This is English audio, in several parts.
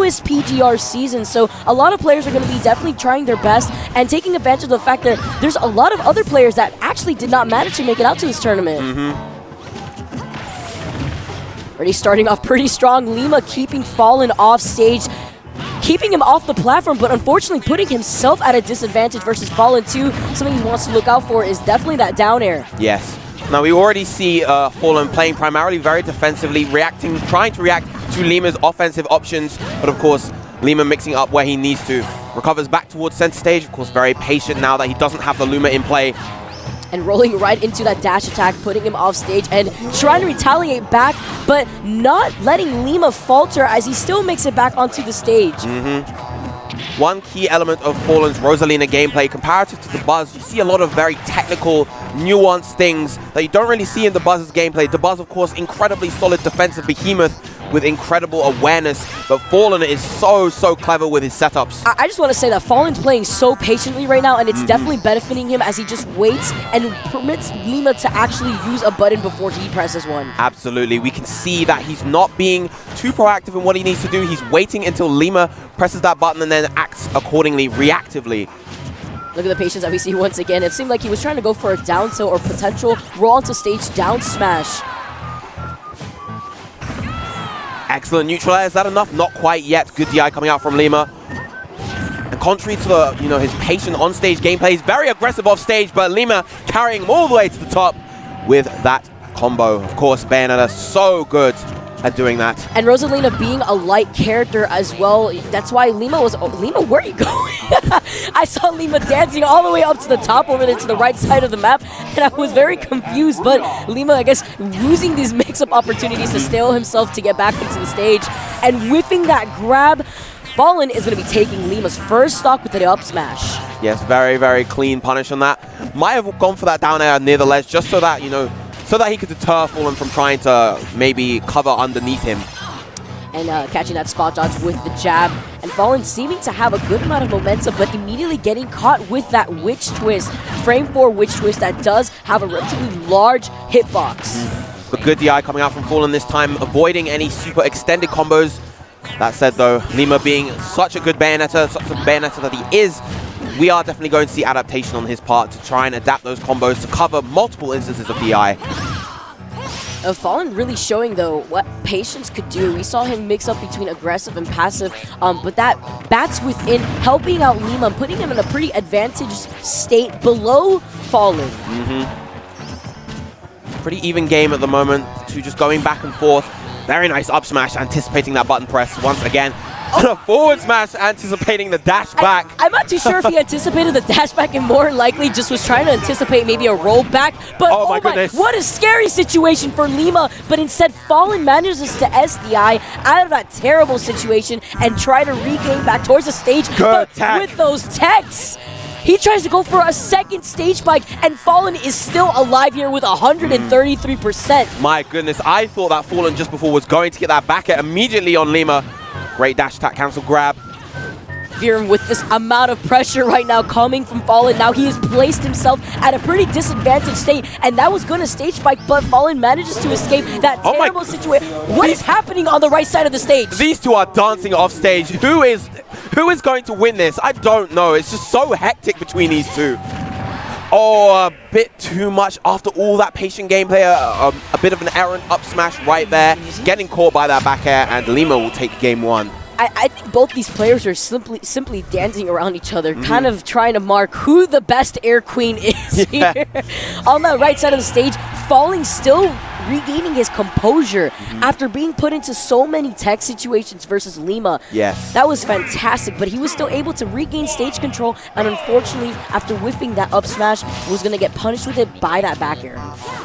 newest PGR season, so a lot of players are going to be definitely trying their best and taking advantage of the fact that there's a lot of other players that actually did not manage to make it out to this tournament. Already starting off pretty strong. Lima keeping Falln off stage, keeping him off the platform, but unfortunately putting himself at a disadvantage versus Falln too. Something he wants to look out for is definitely that down air. Yes. Now we already see Falln playing primarily very defensively, trying to react to Lima's offensive options, but of course Lima mixing up where he needs to. Recovers back towards center stage, of course very patient now that he doesn't have the Luma in play. And rolling right into that dash attack, putting him off stage and trying to retaliate back, but not letting Lima falter as he still makes it back onto the stage. One key element of Falln's Rosalina gameplay, comparative to the Buzz, you see a lot of very technical, nuanced things that you don't really see in the Buzz's gameplay. The Buzz, of course, incredibly solid defensive behemoth with incredible awareness, but Falln is so clever with his setups. I just want to say that Falln's playing so patiently right now, and it's definitely benefiting him as he just waits and permits Lima to actually use a button before he presses one. Absolutely. We can see that he's not being too proactive in what he needs to do. He's waiting until Lima presses that button and then acts accordingly, reactively. Look at the patience that we see once again. It seemed like he was trying to go for a down tilt or potential roll onto stage down smash. Excellent neutralizer. Is that enough? Not quite yet. Good DI coming out from Lima. And contrary to the, his patient on-stage gameplay, he's very aggressive off-stage, but Lima carrying him all the way to the top with that combo. Of course, Bayonetta so good at doing that. And Rosalina being a light character as well. That's why Lima was... Oh, Lima, where are you going? I saw Lima dancing all the way up to the top over there to the right side of the map, and I was very confused. But Lima, I guess, losing these mix-up opportunities to stale himself to get back into the stage. And whiffing that grab, Falln is going to be taking Lima's first stock with the up smash. Yes, very clean punish on that. Might have gone for that down air near the ledge just so that, so that he could deter Falln from trying to maybe cover underneath him. And catching that spot dodge with the jab. And Falln seeming to have a good amount of momentum, but immediately getting caught with that witch twist. Frame 4 witch twist that does have a relatively large hitbox. But good DI coming out from Falln this time, avoiding any super extended combos. That said though, Lima being such a good Bayonetta, such a Bayonetta that he is, we are definitely going to see adaptation on his part to try and adapt those combos to cover multiple instances of DI. Falln really showing, though, what patience could do. We saw him mix up between aggressive and passive, but that bats within, helping out Lima, putting him in a pretty advantaged state below Falln. Pretty even game at the moment, two just going back and forth. Very nice up smash, anticipating that button press once again. And a forward smash, anticipating the dash back. I'm not too sure if he anticipated the dash back and more likely just was trying to anticipate maybe a roll back. But oh my goodness. What a scary situation for Lima. But instead, Falln manages to SDI out of that terrible situation and try to regain back towards the stage. Good but with those techs, he tries to go for a second stage spike, and Falln is still alive here with 133%. My goodness, I thought that Falln just before was going to get that back air immediately on Lima. Great dash attack, cancel grab. Viren with this amount of pressure right now coming from Falln. Now he has placed himself at a pretty disadvantaged state, and that was going to stage spike, but Falln manages to escape that terrible situation. What is happening on the right side of the stage? These two are dancing off stage. Who is going to win this? I don't know. It's just so hectic between these two. Oh, a bit too much after all that patient gameplay. A bit of an errant up smash right there. Getting caught by that back air, and Lima will take game one. I think both these players are simply dancing around each other, kind of trying to mark who the best air queen is here. On the right side of the stage, Falln still regaining his composure after being put into so many tech situations versus Lima. Yes. That was fantastic, but he was still able to regain stage control, and unfortunately, after whiffing that up smash, was going to get punished with it by that back air.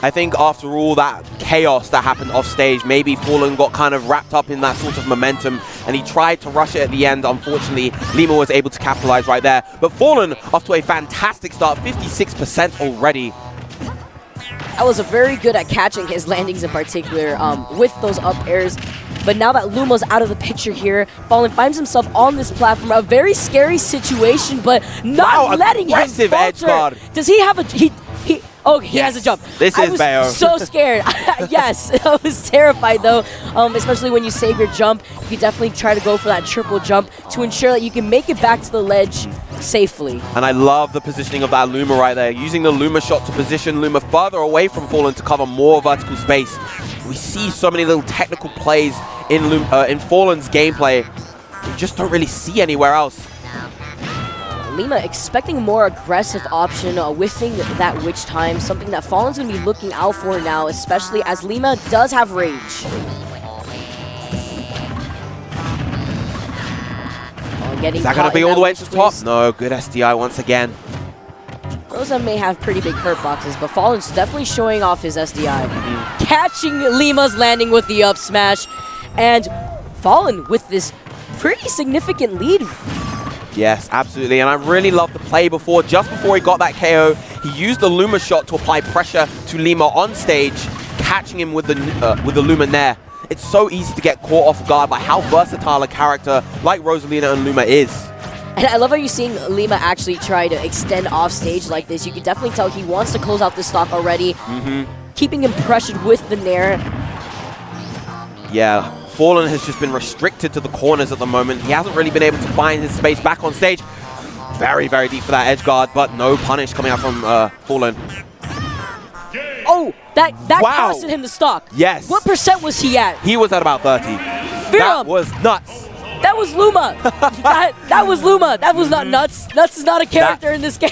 I think after all that chaos that happened off stage, maybe Falln got kind of wrapped up in that sort of momentum, and he tried to rush it at the end. Unfortunately, Lima was able to capitalize right there. But Falln, off to a fantastic start, 56% already. I was very good at catching his landings in particular with those up airs. But now that Luma's out of the picture here, Falln finds himself on this platform. A very scary situation, but not letting him falter. Edge guard. Does he have a... Oh, he has a jump. This is Bayo. I was so scared. Yes, I was terrified though. Especially when you save your jump, you definitely try to go for that triple jump to ensure that you can make it back to the ledge safely. And I love the positioning of that Luma right there. Using the Luma shot to position Luma further away from Falln to cover more vertical space. We see so many little technical plays in Falln's gameplay. You just don't really see anywhere else. Lima expecting a more aggressive option, whiffing that witch time, something that Falln's going to be looking out for now, especially as Lima does have rage. Is that going to be all the way to the top? No, good SDI once again. Rosa may have pretty big hurt boxes, but Falln's definitely showing off his SDI. Catching Lima's landing with the up smash, and Falln with this pretty significant lead. Yes, absolutely, and I really love the play before. Just before he got that KO, he used the Luma shot to apply pressure to Lima on stage, catching him with the Luma Nair. It's so easy to get caught off guard by how versatile a character like Rosalina and Luma is. And I love how you're seeing Lima actually try to extend off stage like this. You can definitely tell he wants to close out this stock already, keeping him pressured with the Nair. Yeah. Falln has just been restricted to the corners at the moment. He hasn't really been able to find his space back on stage. Very, very deep for that edge guard, but no punish coming out from Falln. Oh, that costed him the stock. Yes. What percent was he at? He was at about 30. That was nuts. That was Luma. that was Luma. That was not Nuts. Nuts is not a character in this game.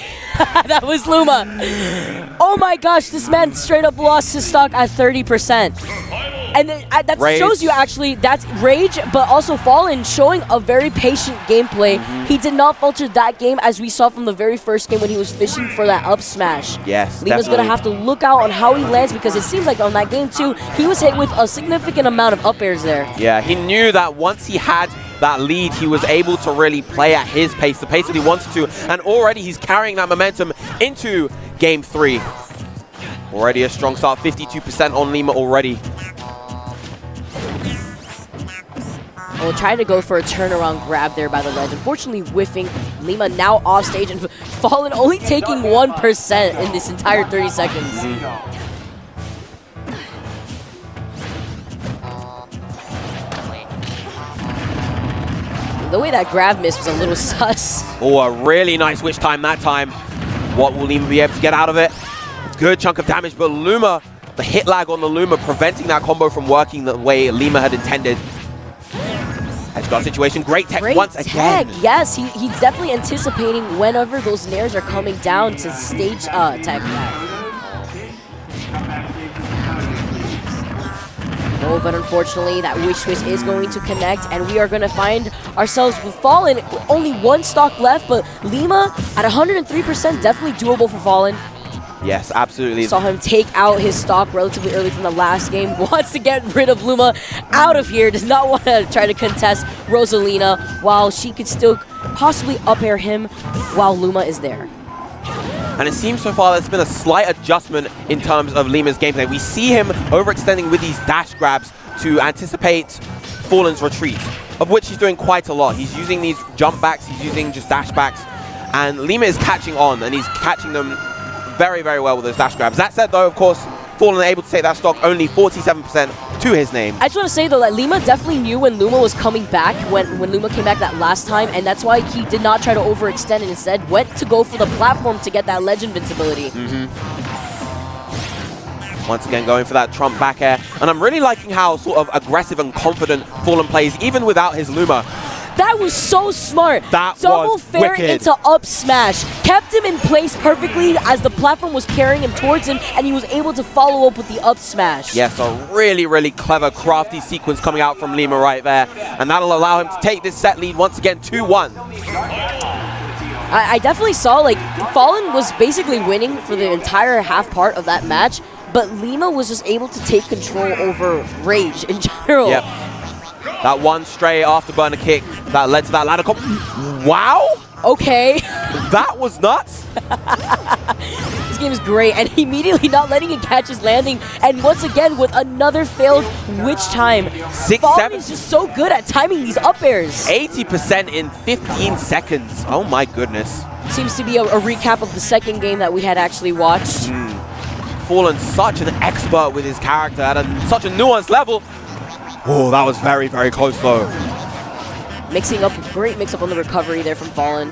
That was Luma. Oh my gosh, this man straight up lost his stock at 30%. And that shows you actually that's rage, but also Falln showing a very patient gameplay. He did not falter that game as we saw from the very first game when he was fishing for that up smash. Yes, Lima's going to have to look out on how he lands because it seems like on that game too, he was hit with a significant amount of up airs there. Yeah, he knew that once he had that lead, he was able to really play at his pace, the pace that he wanted to, and already he's carrying that momentum into Game 3. Already a strong start, 52% on Lima already. Well, trying to go for a turnaround grab there by the ledge. Unfortunately, whiffing. Lima now off stage and Falln only taking 1% in this entire 30 seconds. The way that grab missed was a little sus. Oh, a really nice witch time that time. What will Lima be able to get out of it? Good chunk of damage, but Luma, the hit lag on the Luma, preventing that combo from working the way Lima had intended. Edge guard situation, great tech once again. Yes, he's definitely anticipating whenever those nairs are coming down to stage tech that. Oh, but unfortunately, that witch twist is going to connect, and we are going to find ourselves with Falln. Only one stock left, but Lima at 103%, definitely doable for Falln. Yes, absolutely. Saw him take out his stock relatively early from the last game. Wants to get rid of Luma out of here. Does not want to try to contest Rosalina while she could still possibly up air him while Luma is there. And it seems so far there's been a slight adjustment in terms of Lima's gameplay. We see him overextending with these dash grabs to anticipate Falln's retreat, of which he's doing quite a lot. He's using these jump backs, he's using just dash backs, and Lima is catching on, and he's catching them very, very well with those dash grabs. That said, though, of course, Falln able to take that stock only 47% to his name. I just want to say, though, that Lima definitely knew when Luma was coming back, when Luma came back that last time, and that's why he did not try to overextend and instead went to go for the platform to get that ledge invincibility. Once again, going for that Trump back air. And I'm really liking how sort of aggressive and confident Falln plays, even without his Luma. That was so smart. That Double was fair wicked. into up smash. Kept him in place perfectly as the platform was carrying him towards him, and he was able to follow up with the up smash. Yes, a really, really clever, crafty sequence coming out from Lima right there. And that'll allow him to take this set lead once again, 2-1. I definitely saw, like, Falln was basically winning for the entire half part of that match, but Lima was just able to take control over Rage in general. Yep. That one stray afterburner kick that led to that ladder comp. Wow! Okay. That was nuts. This game is great, and immediately not letting it catch his landing, and once again with another failed witch time. Falln is just so good at timing these up airs. 80% in 15 seconds. Oh my goodness. Seems to be a recap of the second game that we had actually watched. Falln such an expert with his character at such a nuanced level. Oh, that was very, very close though. Mixing up, great mix-up on the recovery there from Falln.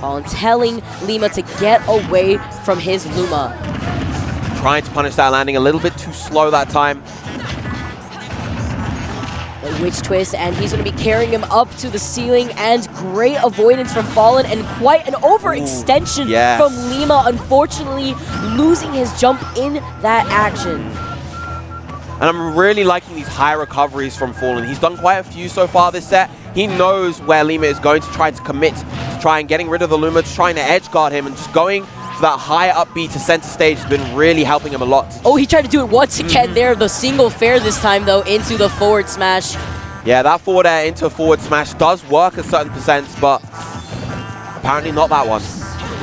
Falln telling Lima to get away from his Luma. Trying to punish that landing a little bit too slow that time. The witch twist, and he's going to be carrying him up to the ceiling, and great avoidance from Falln, and quite an overextension from Lima, unfortunately losing his jump in that action. And I'm really liking these high recoveries from Falln. He's done quite a few so far this set. He knows where Lima is going to try to commit, to try and getting rid of the Luma, to trying to edge guard him, and just going for that high upbeat to center stage has been really helping him a lot. Oh, he tried to do it once again there, the single fair this time though, into the forward smash. Yeah, that forward air into a forward smash does work a certain percent, but apparently not that one.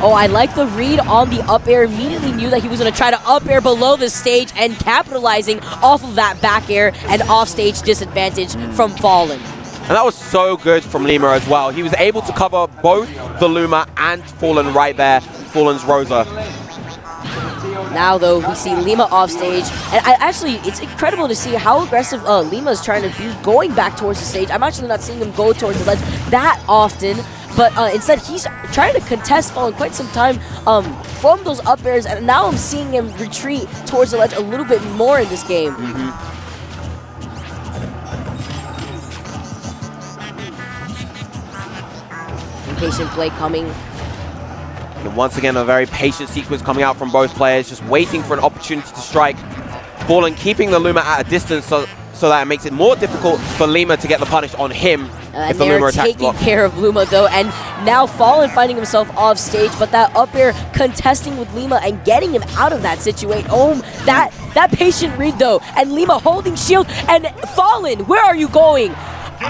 Oh, I like the read on the up air. Immediately knew that he was going to try to up air below the stage, and capitalizing off of that back air and off stage disadvantage from Falln. And that was so good from Lima as well. He was able to cover both the Luma and Falln right there, Falln's Rosa. Now, though, we see Lima off stage, and it's incredible to see how aggressive Lima is trying to be going back towards the stage. I'm actually not seeing him go towards the ledge that often, but instead he's trying to contest Falln quite some time from those up airs, and now I'm seeing him retreat towards the ledge a little bit more in this game. Impatient play coming. And once again, a very patient sequence coming out from both players, just waiting for an opportunity to strike. Falln keeping the Luma at a distance so that it makes it more difficult for Lima to get the punish on him if the Luma attacks block. Taking care of Luma though, and now Falln finding himself off stage, but that up air contesting with Lima and getting him out of that situation. Oh, that patient read though, and Lima holding shield, and Falln, where are you going?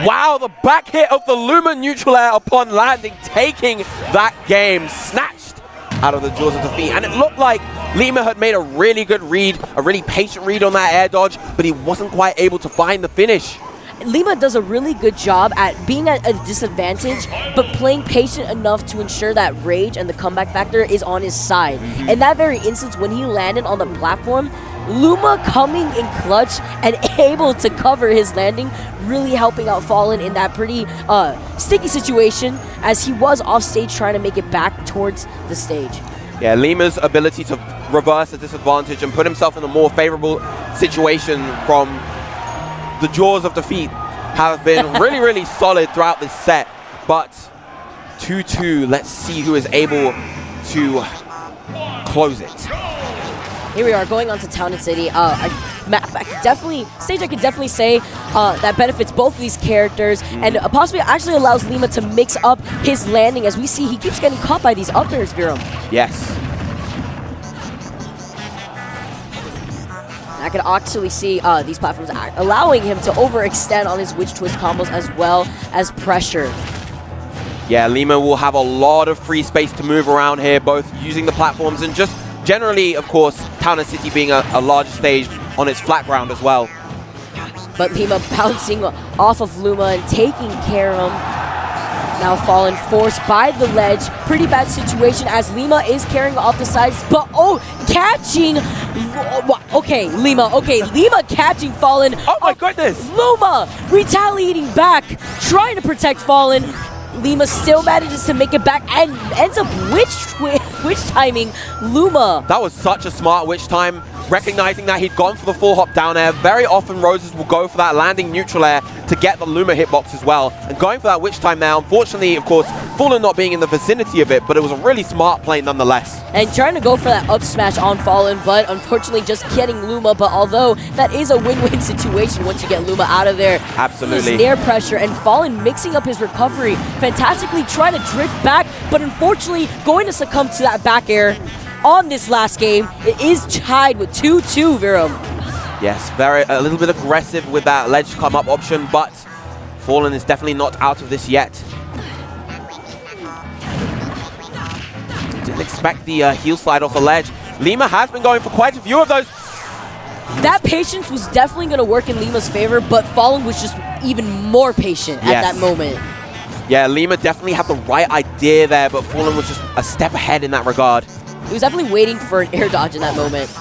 Wow, the back hit of the Luma neutral air upon landing, taking that game, snatched out of the jaws of defeat. And it looked like Lima had made a really good read, a really patient read on that air dodge, but he wasn't quite able to find the finish. Lima does a really good job at being at a disadvantage, but playing patient enough to ensure that rage and the comeback factor is on his side. In that very instance, when he landed on the platform, Luma coming in clutch and able to cover his landing, really helping out Falln in that pretty sticky situation, as he was off stage trying to make it back towards the stage. Yeah, Lima's ability to reverse the disadvantage and put himself in a more favorable situation from the jaws of defeat have been really, really solid throughout this set. But 2-2, let's see who is able to close it. Here we are going on to Town and City. I could definitely say that benefits both of these characters, and possibly actually allows Lima to mix up his landing, as we see he keeps getting caught by these up airs, Viram. Yes. I could actually see these platforms allowing him to overextend on his witch twist combos as well as pressure. Yeah, Lima will have a lot of free space to move around here, both using the platforms and just generally, of course, Town and City being a larger stage on its flat ground as well. But Lima bouncing off of Luma and taking care of him. Now Falln forced by the ledge. Pretty bad situation as Lima is carrying off the sides, but catching. Okay, Lima catching Falln. Oh my goodness! Luma retaliating back, trying to protect Falln. Lima still manages to make it back and ends up witch timing Luma. That was such a smart witch time, recognizing that he'd gone for the full hop down air. Very often Roses will go for that landing neutral air to get the Luma hitbox as well. And going for that witch time now, unfortunately, of course, Falln not being in the vicinity of it, but it was a really smart play nonetheless. And trying to go for that up smash on Falln, but unfortunately just getting Luma. But although that is a win-win situation once you get Luma out of there. Absolutely. Air pressure, and Falln mixing up his recovery, fantastically trying to drift back, but unfortunately going to succumb to that back air on this last game. It is tied with 2-2, Viram. Yes, a little bit aggressive with that ledge come up option, but Falln is definitely not out of this yet. Didn't expect the heel slide off the ledge. Lima has been going for quite a few of those. That patience was definitely going to work in Lima's favor, but Falln was just even more patient at that moment. Yeah, Lima definitely had the right idea there, but Falln was just a step ahead in that regard. He was definitely waiting for an air dodge in that moment.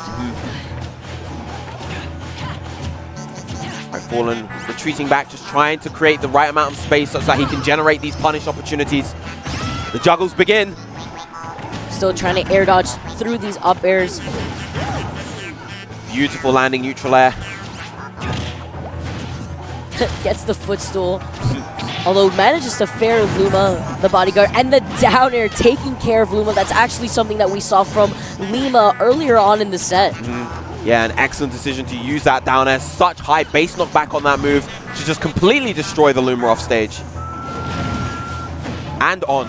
Right, Falln retreating back, just trying to create the right amount of space such that he can generate these punish opportunities. The juggles begin. Still trying to air dodge through these up airs. Beautiful landing neutral air. Gets the footstool. Although manages to fair Luma, the bodyguard, and the down air taking care of Luma. That's actually something that we saw from Lima earlier on in the set. Yeah, an excellent decision to use that down air. Such high base knockback on that move to just completely destroy the Luma off stage. And on.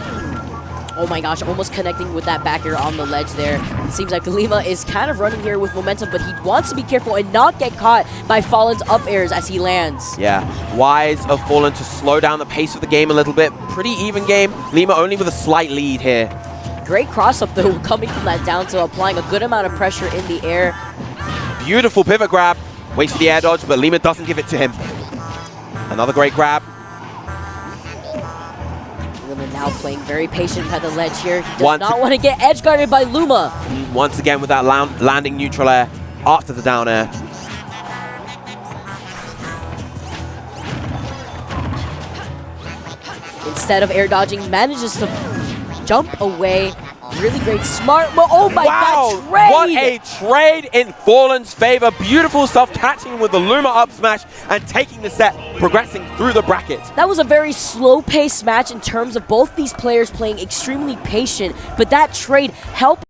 Oh my gosh, almost connecting with that back air on the ledge there. It seems like Lima is kind of running here with momentum, but he wants to be careful and not get caught by Falln's up airs as he lands. Yeah, wise of Falln to slow down the pace of the game a little bit. Pretty even game. Lima only with a slight lead here. Great cross-up, though, coming from that down tilt, applying a good amount of pressure in the air. Beautiful pivot grab. Waits for the air dodge, but Lima doesn't give it to him. Another great grab. Lima now playing very patient at the ledge here. He does not want to get edge guarded by Luma. Once again with that landing neutral air after the down air. Instead of air dodging, manages to jump away. Really great, smart. Oh my God, trade! What a trade in Falln's favor. Beautiful stuff, catching with the Luma up smash and taking the set, progressing through the bracket. That was a very slow-paced match in terms of both these players playing extremely patient, but that trade helped